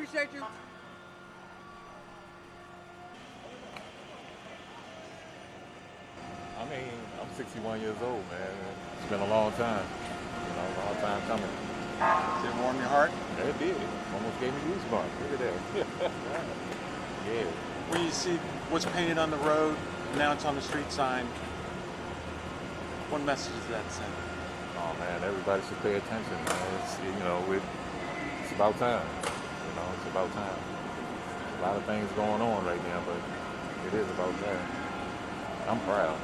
Appreciate you. I mean, I'm 61 years old, man. It's been a long time. You know, a long time coming. Did it warm your heart? Yeah, it did. Almost gave me goosebumps. Look at that. Yeah. When you see what's painted on the road, announced on the street sign, what message does that send? Oh man, everybody should pay attention, man. It's about time. You know, it's about time. A lot of things going on right now, but it is about time. I'm proud.